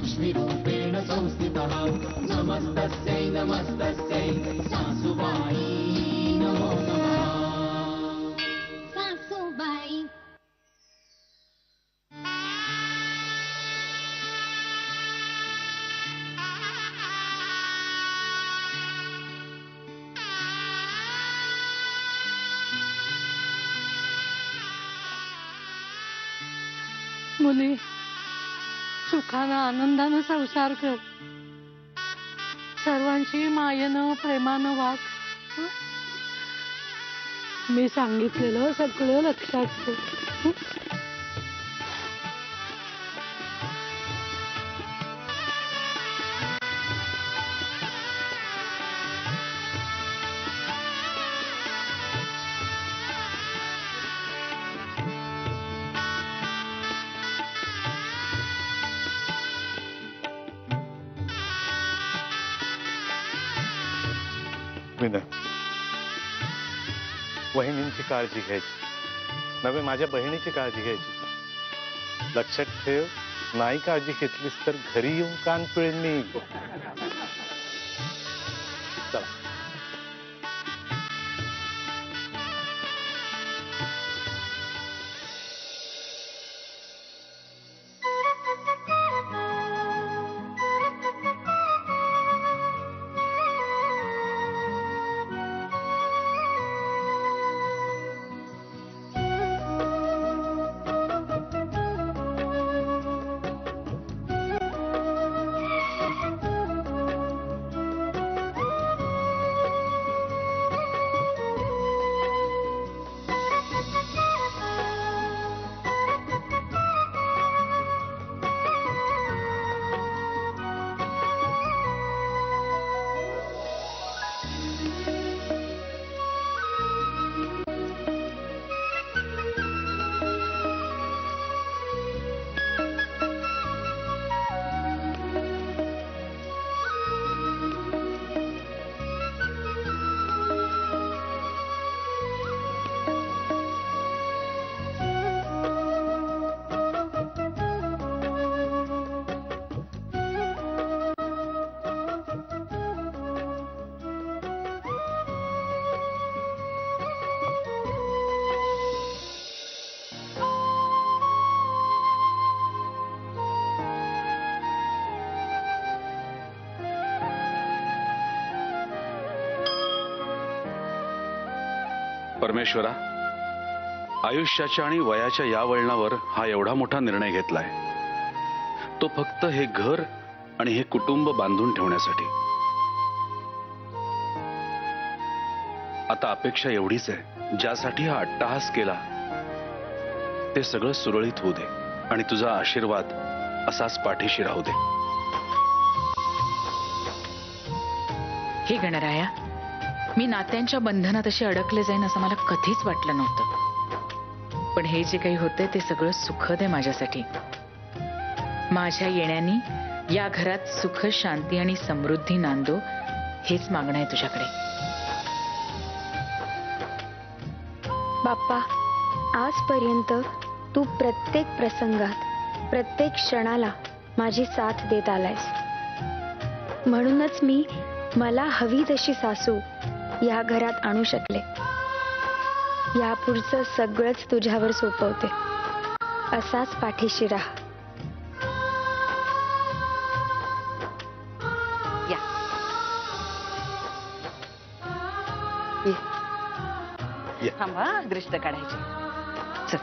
लक्ष्मीरूपेण संस्थितः नमस्तस्यै नमस्तस्यै सासुबाई नमो नमः। सासुबाई मुली सुखानं आनंदानं संसार कर, सर्वांशी मायेनं प्रेमानं वाग. मी सांगितलेलं सगळं लक्षात ठेव. वहिनींची काळजी घ्यायची नव्हे, माझ्या बहिणीची काळजी घ्यायची. लक्षात ठेव, नाही काळजी घेतलीस तर घरी येऊन कान पिळेन मी. चला. परमेश्वरा, आयुष्याच्या आणि वयाच्या या वळणावर हा एवढा मोठा निर्णय घेतलाय, तो फक्त हे घर आणि हे कुटुंब बांधून ठेवण्यासाठी. आता अपेक्षा एवढीच आहे, ज्यासाठी हा अट्टाहास केला ते सगळं सुरळीत होऊ दे आणि तुझा आशीर्वाद असाच पाठीशी राहू दे. हे गणराया, मी नात्यांच्या बंधनात अशी अडकले जाईन असं मला कधीच वाटलं नव्हतं. पण हे जे काही होतंय ते सगळं सुखद आहे माझ्यासाठी. माझ्या येण्याने या घरात सुख, शांती आणि समृद्धी नांदो, हेच मागणं आहे तुझ्याकडे. बाप्पा, आजपर्यंत तू प्रत्येक प्रसंगात, प्रत्येक क्षणाला माझी साथ देत आलायस. म्हणूनच मी मला हवी तशी सासू या घरात आणू शकले. यापुढचं सगळंच तुझ्यावर सोपवते. असाच पाठीशी राहा. थांबा, दृष्ट काढायची. चल.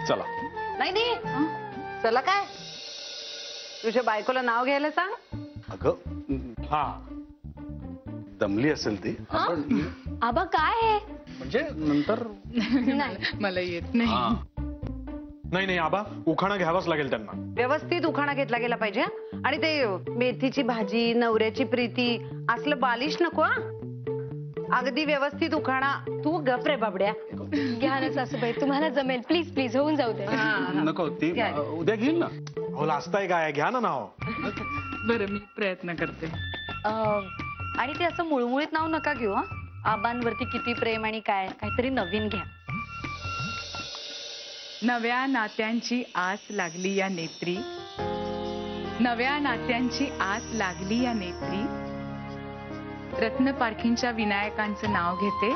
चला. नाही नाही, चला काय, तुझ्या बायकोला नाव घ्यायला सांग. अगं हा, दमली असेल ती. आबा काय आहे? म्हणजे नंतर मला येत नाही. नाही नाही आबा, उखाणा घ्यावाच लागेल त्यांना. व्यवस्थित उखाणा घेतला गेला पाहिजे हं? आणि ते मेथीची भाजी, नवऱ्याची प्रीती असलं बालिश नको हं? अगदी व्यवस्थित उखाणा. तू गप रे बाबड्या. घ्या ना सासूबाई, तुम्हाला जमेल. प्लीज प्लीज होऊन जाऊ दे. नको ती उद्या घेईल ना. हो लाजताय काय, घ्या ना नाव. बरं मी प्रयत्न करते. आणि ते असं मुळमुळीत नाव नका घेऊ हा. आबांवरती किती प्रेम आणि काय, काहीतरी नवीन घ्या. नव्या नात्यांची आस लागली या नेत्री, नव्या नात्यांची आस लागली या नेत्री, रत्न पारखींच्या विनायकांचं नाव घेते,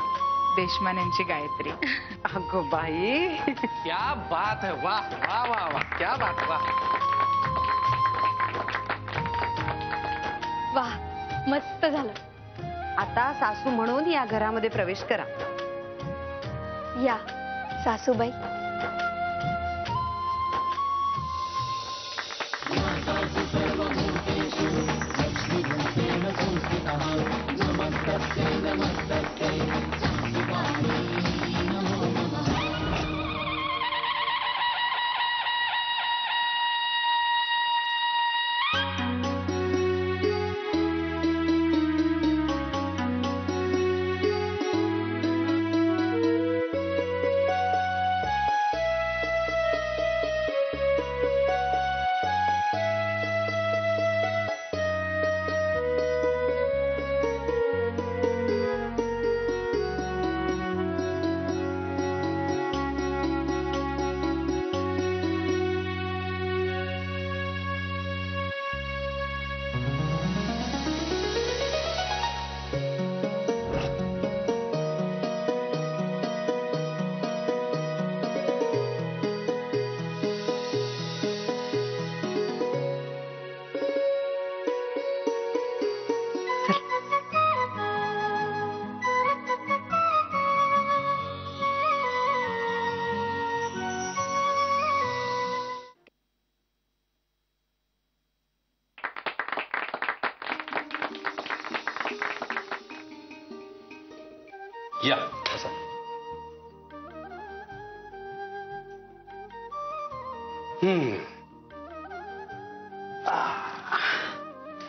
देशमान्यांची गायत्री. अगो बाई, क्या बात है, वाह वाह वाह वाह, क्या बात, वाह. वाह, मस्त झालं. आता सासू म्हणून या घरामध्ये प्रवेश करा. या सासूबाई. या बसा.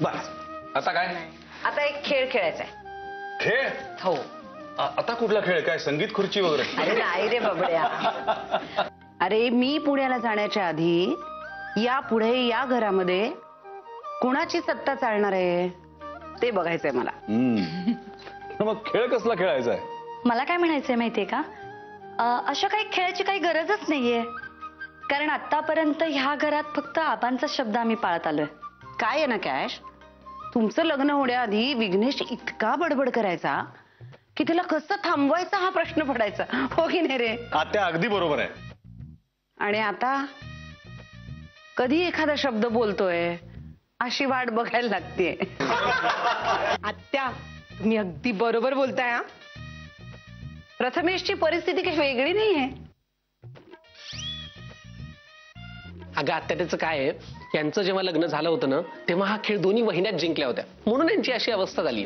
बस आता काय आता एक खेळ खेळायचा आहे. खेळ? हो. आता कुठला खेळ, काय संगीत खुर्ची वगैरे? अरे नाही रे बाबड्या. अरे मी पुण्याला जाण्याच्या आधी या पुढे या घरामध्ये कुणाची सत्ता चालणार आहे ते बघायचंय मला. मग खेळ कसला खेळायचा आहे? मला काय म्हणायचंय माहितीये का, अशा काही खेळाची काही गरजच नाहीये. कारण आतापर्यंत ह्या घरात फक्त आबांचा शब्द आम्ही पाळत आलोय. काय आहे ना कॅश, तुमचं लग्न होण्याआधी विघ्नेश इतका बडबड करायचा की तिला कसं थांबवायचा हा प्रश्न पडायचा. हो की नाही रे? आत्या अगदी बरोबर आहे. आणि आता कधी एखादा शब्द बोलतोय अशी वाट बघायला लागते. आत्या तुम्ही अगदी बरोबर बोलताय हा. प्रथमेशची परिस्थिती काही वेगळी नाहीये. अगं आत्या त्याचं काय आहे, यांचं जेव्हा लग्न झालं होतं ना तेव्हा हा खेळ दोन्ही वहिन्यात जिंकल्या होत्या, म्हणून यांची अशी अवस्था झाली.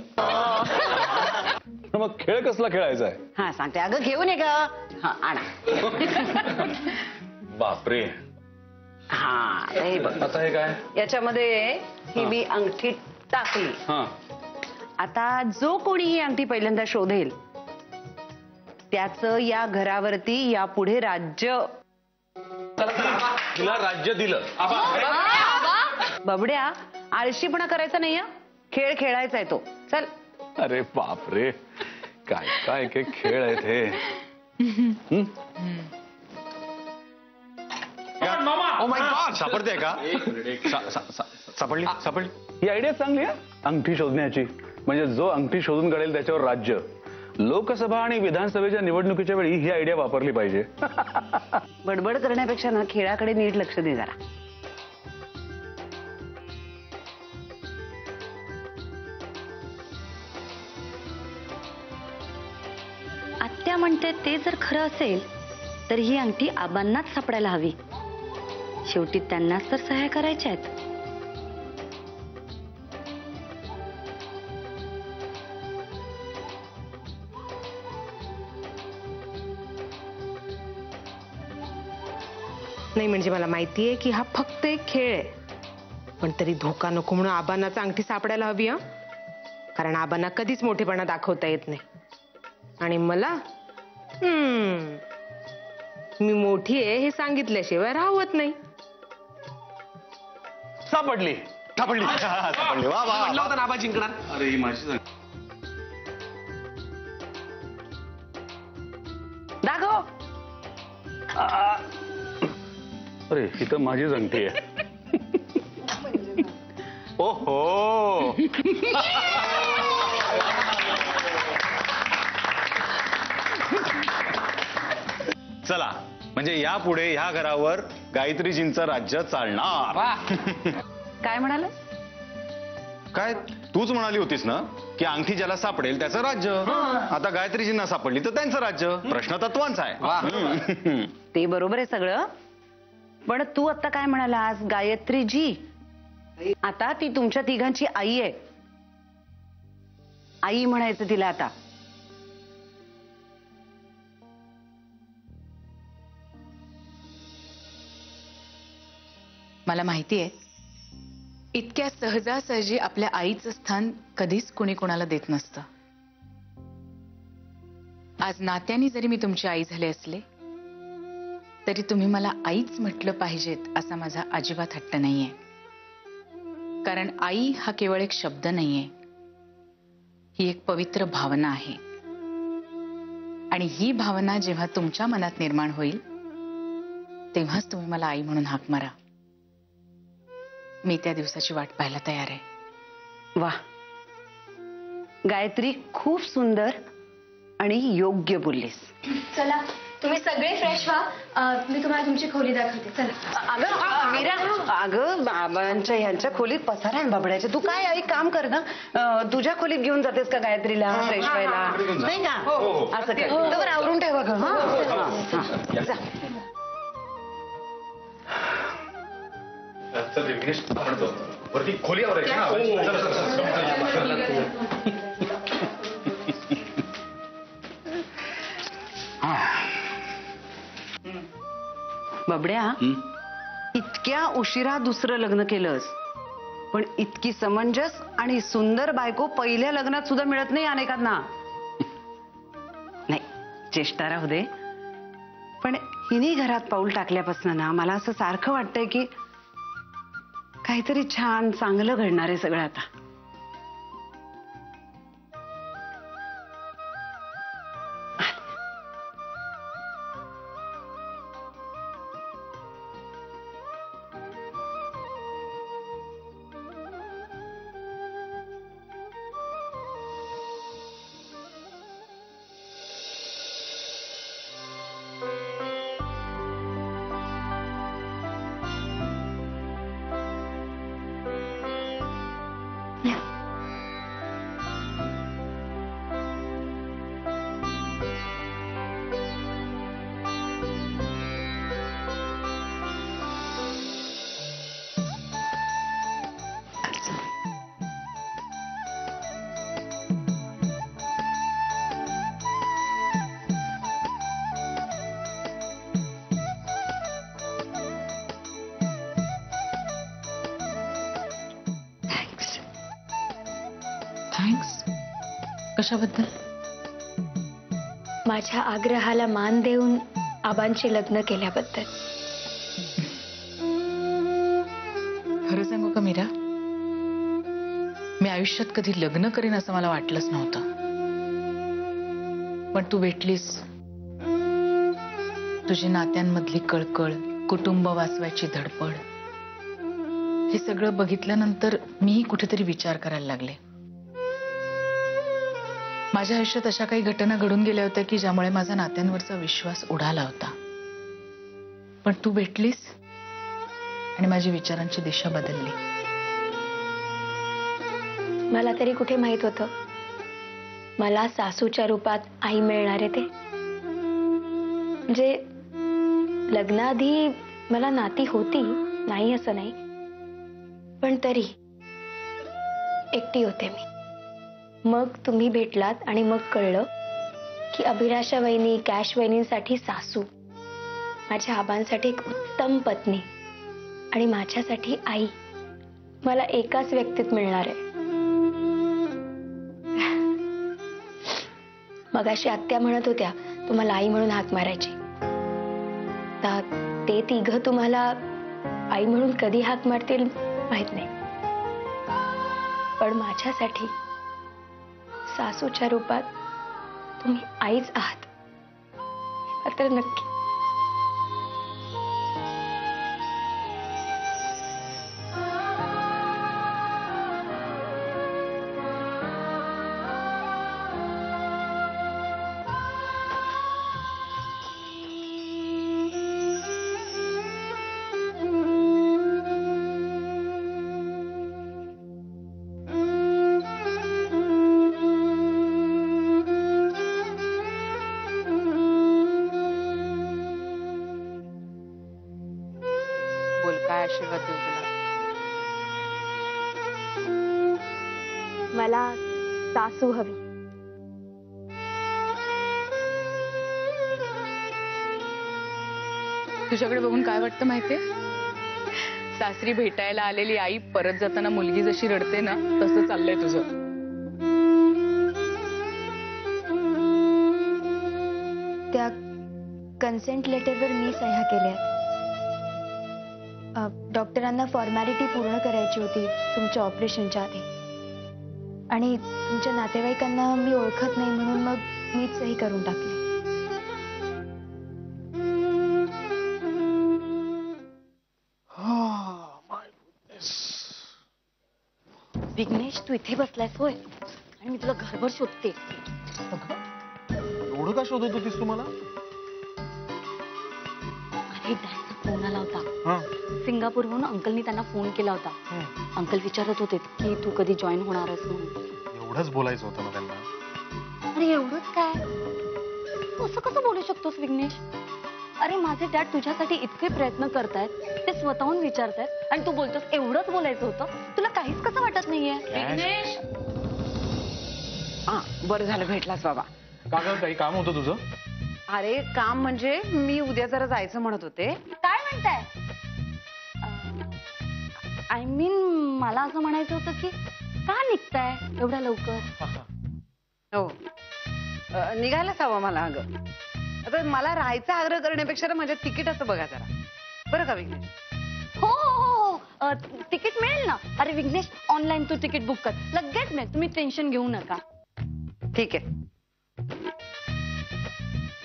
मग खेळ कसला खेळायचा आहे? हा सांगते. अगं घेऊन ये ग. हा आणा. बापरे. हा हे बघ. आता हे काय? याच्यामध्ये ही मी अंगठी टाकली. हा. आता जो कोणी ही अंगठी पहिल्यांदा शोधेल त्याचं या घरावरती यापुढे राज्य. तिला राज्य दिलं. बबड्या आळशीपणा करायचा नाही. खेळ खेळायचा आहे तो. चल. अरे बापरे, काय काय काय खेळ आहेत हे. ओ माय गॉड, सापडते का? सापडली सापडली. ही आयडिया चांगली आहे अंगठी शोधण्याची. म्हणजे जो अंगठी शोधून काढेल त्याच्यावर राज्य. लोकसभा आणि विधानसभेच्या निवडणुकीच्या वेळी ही आयडिया वापरली पाहिजे. बडबड करण्यापेक्षा ना खेळाकडे नीट लक्ष दे जरा. आत्या म्हणते ते जर खरं असेल तर ही अंगठी आबांनाच सापडायला हवी. शेवटी त्यांनाच तर सह्या करायच्या आहेत. नाही म्हणजे मला माहितीये की हा फक्त एक खेळ आहे, पण तरी धोका नको म्हणून आबांनाच अंगठी सापडायला हवी हा. कारण आबांना कधीच मोठेपणा दाखवता येत नाही. आणि मला मी मोठी आहे हे सांगितल्याशिवाय राहत नाही. सापडली सापडली सापडली. वा वा म्हटलं होतं ना आबा जिंकणार. अरे ही माझी सांग. दाखव. अरे ही तर माझी अंगठी आहे. ओहो. चला म्हणजे यापुढे ह्या घरावर गायत्रीजींचं राज्य चालणार. काय म्हणाल? काय तूच म्हणाली होतीस ना की अंगठी ज्याला सापडेल त्याचं राज्य. आता गायत्रीजींना सापडली तर त्यांचं राज्य. प्रश्न तत्वांचा आहे. ते बरोबर आहे सगळं, पण तू आता काय म्हणालास? गायत्रीजी आता ती तुमच्या तिघांची आई आहे. आई म्हणायचं तिला आता. मला माहिती आहे इतक्या सहजासहजी आपल्या आईचं स्थान कधीच कुणी कोणाला देत नसतं. आज नात्याने जरी मी तुमची आई झाले असले तरी तुम्ही मला आईच म्हटलं पाहिजेत असा माझा अजिबात हट्ट नाहीये. कारण आई हा केवळ एक शब्द नाहीये, ही एक पवित्र भावना आहे. आणि ही भावना जेव्हा तुमच्या मनात निर्माण होईल तेव्हाच तुम्ही मला आई म्हणून हाक मारा. मी त्या दिवसाची वाट पाहायला तयार आहे. वा गायत्री, खूप सुंदर आणि योग्य बोललीस. चला तुम्ही सगळे फ्रेश व्हा. मी तुम्हाला तुमची खोली दाखवते. चला. अगं मीरा, अगं बाबांच्या ह्यांच्या खोलीत पसारा आहे बाबड्याच्या. तू काय एक काम कर ना, तुझ्या खोलीत घेऊन जातेस का गायत्रीला फ्रेश व्हायला? नाही का? असं कर. तर आवरून ठेवा ग. जा. वरती खोली बाबड्या, इतक्या उशिरा दुसरं लग्न केलंस, पण इतकी समंजस आणि सुंदर बायको पहिल्या लग्नात सुद्धा मिळत नाही अनेकांना. नाही चेष्टा राहू दे, पण हिनी घरात पाऊल टाकल्यापासून ना मला असं सारखं वाटतंय की काहीतरी छान चांगलं घडणार आहे सगळं आता. थँक्स. कशाबद्दल? माझ्या आग्रहाला मान देऊन आबांची लग्न केल्याबद्दल. खरं सांगू का मीरा, मी आयुष्यात कधी लग्न करीन असं मला वाटलंच नव्हतं. पण तू भेटलीस. तुझी नात्यांमधली कळकळ, कुटुंब वाचवायची धडपड, हे सगळं बघितल्यानंतर मीही कुठेतरी विचार करायला लागले. माझ्या आयुष्यात अशा काही घटना घडून गेल्या होत्या की ज्यामुळे माझा नात्यांवरचा विश्वास उडाला होता. पण तू भेटलीस आणि माझी विचारांची दिशा बदलली. मला तरी कुठे माहित होतं मला सासूच्या रूपात आई मिळणार आहे ते. म्हणजे लग्नाआधी मला नाती होती, नाही असं नाही, पण तरी एकटी होते मी. मग तुम्ही भेटलात आणि मग कळलं की अभिलाषा वहिनी, कॅश वहिनींसाठी सासू माझ्या आबांसाठी एक उत्तम पत्नी आणि माझ्यासाठी आई मला एकाच व्यक्तीत मिळणार आहे. मगाशी आत्या म्हणत होत्या तुम्हाला आई म्हणून हाक मारायची. ते तिघं तुम्हाला आई म्हणून कधी हाक मारतील माहित नाही, पण माझ्यासाठी सासूच्या रूपात तुम्ही आईच आहात मात्र नक्की. आशीर्वाद देऊ तुला. मला सासू हवी. तुझ्याकडे बघून काय वाटतं माहितीये? सासरी भेटायला आलेली आई परत जाताना मुलगी जशी रडते ना, तसं चाललंय तुझं. त्या कन्सेंट लेटरवर मी सह्या केल्या. डॉक्टरांना फॉर्मॅलिटी पूर्ण करायची होती तुमच्या ऑपरेशनच्या आधी, आणि तुमच्या नातेवाईकांना मी ओळखत नाही म्हणून मग मीच सही करून टाकली. विघ्नेश, तू इथे बसलायस होय, आणि मी तुला घरभर शोधते. एवढं का शोधत होतीस तुम्हाला? अरे डॅडचा फोन आला होता. सिंगापूरहून अंकलनी त्यांना फोन केला होता. अंकल विचारत होते की तू कधी जॉईन होणार आहेस म्हणून. एवढंच बोलायचं होतं ना त्यांना? अरे एवढंच काय, तू असं कसं बोलू शकतोस विघ्नेश? अरे माझे डॅड तुझ्यासाठी इतके प्रयत्न करतायत, ते स्वतःहून विचारतायत, आणि तू बोलतोस एवढंच बोलायचं होतं? तुला काहीच कसं वाटत नाहीये? विघ्नेश, बरं झालं भेटलास बाबा. का ग, काही काम होतं तुझं? अरे काम म्हणजे मी उद्या जरा जायचं म्हणत होते. काय म्हणताय? आय मीन मला असं म्हणायचं होतं की का निघताय एवढ्या लवकर? हो, निघायलाच हवं मला. अगं आता मला राहायचा आग्रह करण्यापेक्षा माझ्या तिकीट असं बघा जरा, बरं का विघ्नेश? हो हो हो, तिकीट मिळेल ना. अरे विघ्नेश, ऑनलाईन तू तिकीट बुक कर, लगेच मिळेल, तुम्ही टेन्शन घेऊ नका. ठीक आहे.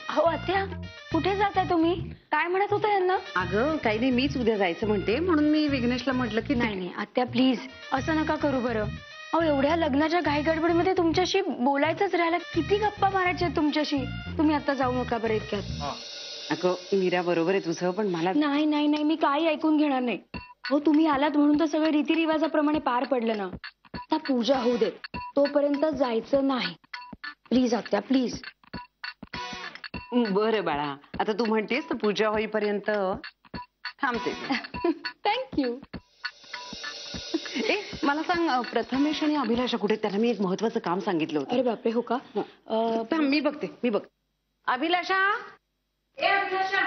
हो आत्या, कुठे जाताय तुम्ही? काय म्हणत होता यांना? अगं काही नाही, मीच उद्या जायचं म्हणते, म्हणून मी विघ्नेशला म्हटलं की नाही नाही आत्या, प्लीज असं नका करू बरं. अहो एवढ्या लग्नाच्या घाई गडबडीमध्ये तुमच्याशी बोलायचंच राहिलं. किती गप्पा मारायचे तुमच्याशी. तुम्ही आता जाऊ नका बरं इतक्यात. अगं मीरा बरोबर आहे तुझं, पण मला नाही नाही नाही, मी काही ऐकून घेणार नाही. हो तुम्ही आलात म्हणून तर सगळं रीतिरिवाजाप्रमाणे पार पडलं ना. आता पूजा होऊ देत, तोपर्यंत जायचं नाही. प्लीज आत्या, प्लीज. बरं बाळा, आता तू म्हणतेस तर पूजा होईपर्यंत थांबते. थँक्यू. ए मला सांग, प्रथमेश आणि अभिलाषा कुठे? त्याला मी एक महत्वाचं काम सांगितलं होतं. अरे बापरे, हो का? मी बघते. अभिलाषा, ए अभिलाषा,